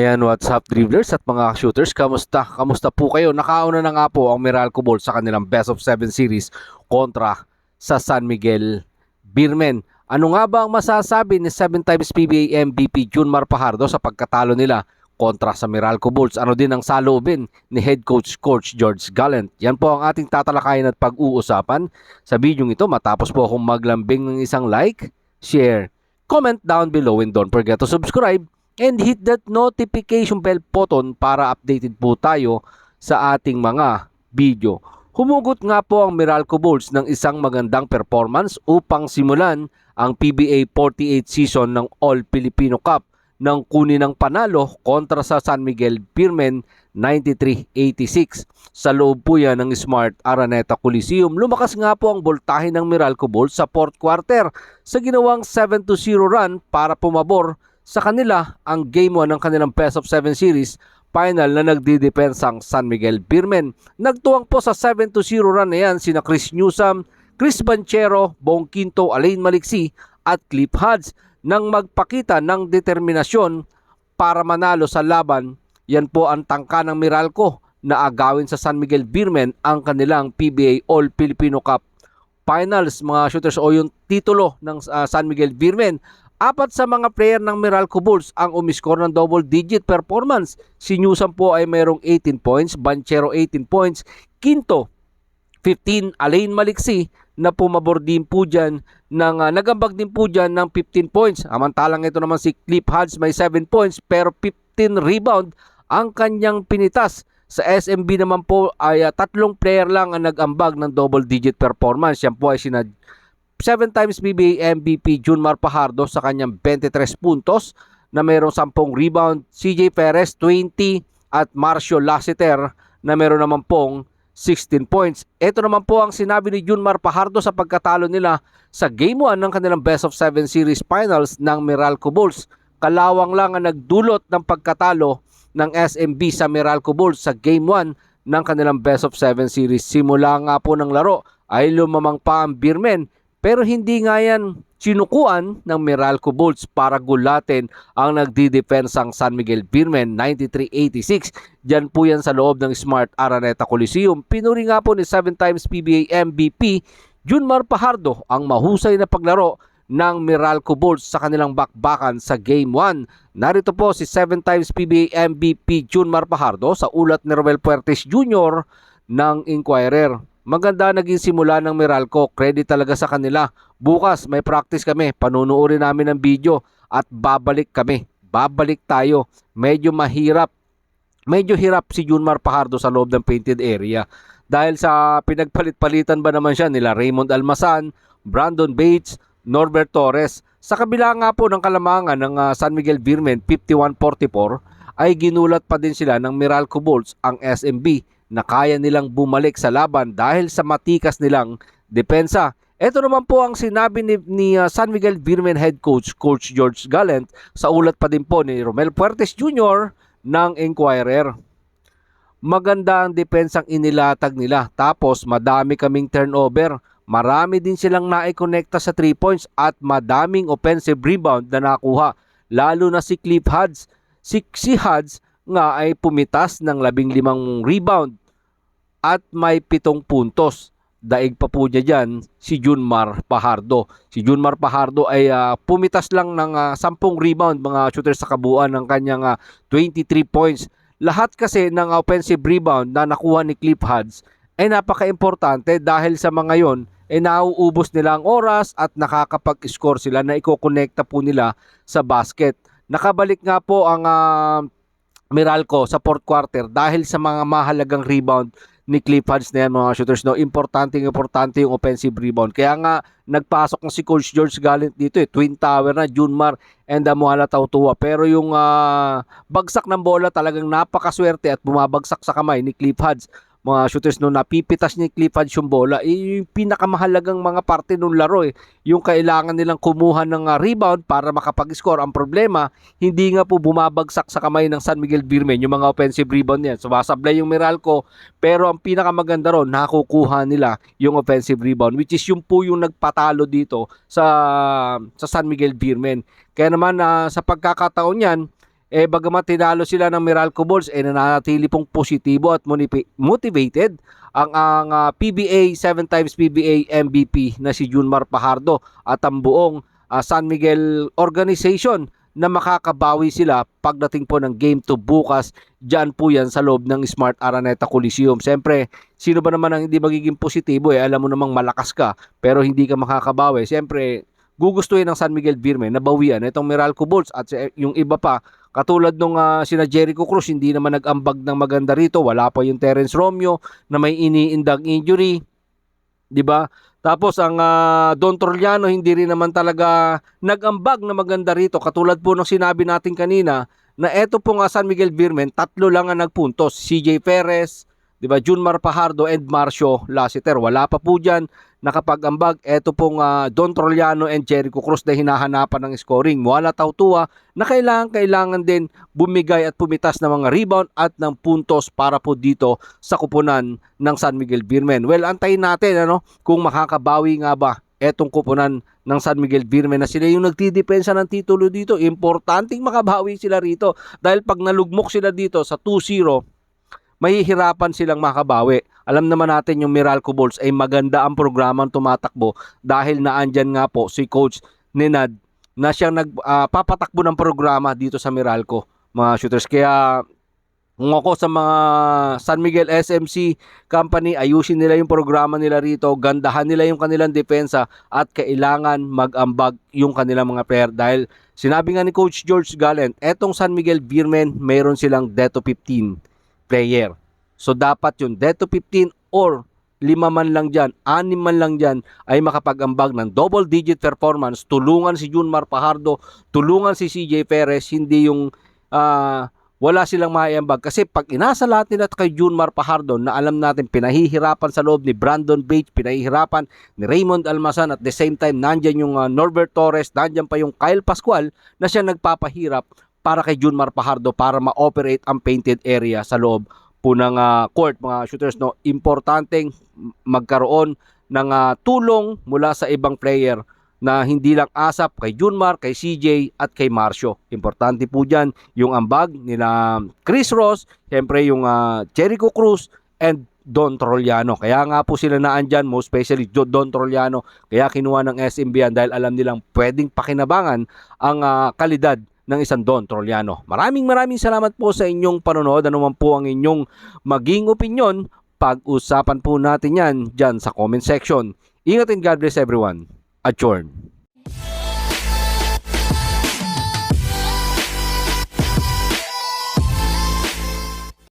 Ayan, what's up dribblers at mga shooters, kamusta? Kamusta po kayo? Nakauna na nga po ang Meralco Bulls sa kanilang Best of 7 series kontra sa San Miguel Beermen. Ano nga ba ang masasabi ni 7 times PBA MVP Junmar Fajardo sa pagkatalo nila kontra sa Meralco Bulls? Ano din ang saloobin ni Head Coach George Gallant? Yan po ang ating tatalakayin at pag-uusapan sa video ito matapos po akong maglambing ng isang like, share, comment down below and don't forget to subscribe and hit that notification bell button para updated po tayo sa ating mga video. Humugot nga po ang Meralco Bulls ng isang magandang performance upang simulan ang PBA 48 season ng All Filipino Cup nang kunin ng panalo kontra sa San Miguel Beermen 93-86. Sa loob po yan ng Smart Araneta Coliseum, lumakas nga po ang boltahe ng Meralco Bulls sa fourth quarter sa ginawang 7-0 run para pumabor sa kanila ang Game 1 ng kanilang Best of 7 series final na nagdidepensang San Miguel Beermen. Nagtuwang po sa 7-0 run na yan sina Chris Newsome, Chris Banchero, Bong Quinto, Alain Maliksi at Cliff Hodge nang magpakita ng determinasyon para manalo sa laban. Yan po ang tangka ng Meralco na agawin sa San Miguel Beermen ang kanilang PBA All Filipino Cup Finals, mga shooters, o yung titulo ng San Miguel Beermen. Apat sa mga player ng Meralco Bulls ang umiscore ng double-digit performance. Si Newsome po ay mayroong 18 points, Banchero 18 points, Quinto 15, Alain Maliksi na pumabor din po dyan, nagambag din po dyan ng 15 points. Amantalang ito naman si Cliff Hodge may 7 points pero 15 rebound ang kanyang pinitas. Sa SMB naman po ay tatlong player lang ang nagambag ng double-digit performance. Yan po ay sina 7 times PBA MVP Junmar Fajardo sa kanyang 23 puntos na mayroong 10 rebound, CJ Perez 20 at Marcio Lassiter na mayroon naman pong 16 points. Ito naman po ang sinabi ni Junmar Fajardo sa pagkatalo nila sa Game 1 ng kanilang Best of 7 series finals ng Meralco Bulls. Kalawang lang ang nagdulot ng pagkatalo ng SMB sa Meralco Bulls sa Game 1 ng kanilang Best of 7 series. Simula nga po ng laro ay lumamang pa ang Beermen. Pero hindi nga yan sinukuan ng Meralco Bulls para gulatin ang nagdidepensang San Miguel Beermen 93-86. Diyan po yan sa loob ng Smart Araneta Coliseum. Pinuri nga po ni 7 times PBA MVP Junmar Fajardo ang mahusay na paglaro ng Meralco Bulls sa kanilang bakbakan sa Game 1. Narito po si 7 times PBA MVP Junmar Fajardo sa ulat ni Romel Puertes Jr. ng Inquirer. Maganda naging simula ng Meralco, credit talaga sa kanila. Bukas may practice kami, panunuorin namin ng video at babalik kami. Babalik tayo. Medyo hirap si Junmar Fajardo sa loob ng painted area. Dahil sa pinagpalit-palitan ba naman siya nila Raymond Almasan, Brandon Bates, Norbert Torres. Sa kabila nga po ng kalamangan ng San Miguel Beermen 51-44 ay ginulat pa din sila ng Meralco Bulls ang SMB na kaya nilang bumalik sa laban dahil sa matikas nilang depensa. Ito naman po ang sinabi ni San Miguel Beermen Head Coach George Gallant sa ulat pa din po ni Romel Puertes Jr. ng Inquirer. Maganda ang depensang inilatag nila, tapos madami kaming turnover. Marami din silang naikonekta sa 3 points at madaming offensive rebound na nakuha. Lalo na si Cliff Hodge. Si Hodge nga ay pumitas ng 15 rebound at may 7 puntos. Daig pa po niya dyan si Junmar Fajardo. Si Junmar Fajardo ay pumitas lang ng 10 rebound, mga shooters, sa kabuuan ng kanyang 23 points. Lahat kasi ng offensive rebound na nakuha ni Cliff Hodge ay napaka-importante dahil sa mga yon ay nauubos nila ang oras at nakakapag-score sila na ikokonekta po nila sa basket. Nakabalik nga po ang Meralco sa fourth quarter dahil sa mga mahalagang rebound ni Cliff Hodge na yan, mga shooters. No? Importante yung offensive rebound. Kaya nga nagpasok ng si Coach George Gallant dito Twin Tower na Junmar and Muala Tautua. Pero yung bagsak ng bola talagang napakaswerte at bumabagsak sa kamay ni Cliff Hodge. Mga shooters, no, napipitas ni Cliff Hodge yung bola, yung pinakamahalagang mga parte ng laro yung kailangan nilang kumuha ng rebound para makapag-score. Ang problema, hindi nga po bumabagsak sa kamay ng San Miguel Beermen yung mga offensive rebound yan. Sumasablay yung Meralco, pero ang pinakamaganda ron, nakukuha nila yung offensive rebound, which is yung po yung nagpatalo dito sa San Miguel Beermen. Kaya naman sa pagkakataon yan, bagamat tinalo sila ng Meralco Bulls, nananatili pong positibo at motivated ang PBA, 7 times PBA MVP na si Junmar Fajardo at ang buong San Miguel organization na makakabawi sila pagdating po ng Game 2 bukas. Diyan po yan sa loob ng Smart Araneta Coliseum. Siyempre, sino ba naman ang hindi magiging positibo? Alam mo namang malakas ka pero hindi ka makakabawi. Siyempre, gugustuhin ng San Miguel Beermen na bawian itong Meralco Bulls at yung iba pa katulad nung sina Jericho Cruz, hindi naman nag-ambag ng maganda rito. Wala pa yung Terence Romeo na may iniindang injury, 'di ba? Tapos ang Don Troliano hindi rin naman talaga nag-ambag na maganda rito. Katulad po ng sinabi natin kanina na eto po nga San Miguel Beermen, 3 lang ang nagpuntos. CJ Perez, 'di ba? Junmar Fajardo and Marcio Lassiter. Wala pa po diyan nakapag-ambag. Eto pong Don Troliano and Jericho Cruz na hinahanapan ng scoring. Wala Tautua na kailangan din bumigay at pumitas ng mga rebound at ng puntos para po dito sa kupunan ng San Miguel Beermen. Well, antayin natin kung makakabawi nga ba etong kupunan ng San Miguel Beermen na sila yung nagtidepensa ng titulo dito. Importanteng makabawi sila rito dahil pag nalugmok sila dito sa 2-0, mahihirapan silang makabawi. Alam naman natin yung Meralco Bulls ay maganda ang programang tumatakbo dahil naandyan nga po si Coach Nenad na siyang nagpapatakbo ng programa dito sa Meralco, mga shooters. Kaya kung ako sa mga San Miguel SMC company, ayusin nila yung programa nila rito, gandahan nila yung kanilang depensa at kailangan mag-ambag yung kanilang mga player dahil sinabi nga ni Coach George Gallant, etong San Miguel Beermen mayroon silang death to 15 player. So dapat yung death to 15 or 5 man lang dyan, 6 man lang dyan ay makapag-ambag ng double digit performance. Tulungan si Junmar Fajardo, tulungan si CJ Perez, hindi yung wala silang maiambag. Kasi pag inasa lahat nila kay Junmar Fajardo na alam natin pinahihirapan sa loob ni Brandon Bates, pinahihirapan ni Raymond Almazan, at the same time nandyan yung Norbert Torres, nandyan pa yung Kyle Pascual na siya nagpapahirap para kay Junmar Fajardo para ma-operate ang painted area sa loob po ng court, mga shooters. Importanteng magkaroon ng tulong mula sa ibang player na hindi lang asap kay Junmar, kay CJ at kay Marcio. Importante po dyan yung ambag nila Chris Ross, siyempre yung Jericho Cruz and Don Troliano. Kaya nga po sila naandyan, most especially Don Troliano, kaya kinuha ng SMB yan dahil alam nilang pwedeng pakinabangan ang kalidad ng isang Don Troliano. Maraming salamat po sa inyong panonood. Ano man po ang inyong maging opinyon, pag-usapan po natin yan dyan sa comment section. Ingat and God bless everyone. Adjourn.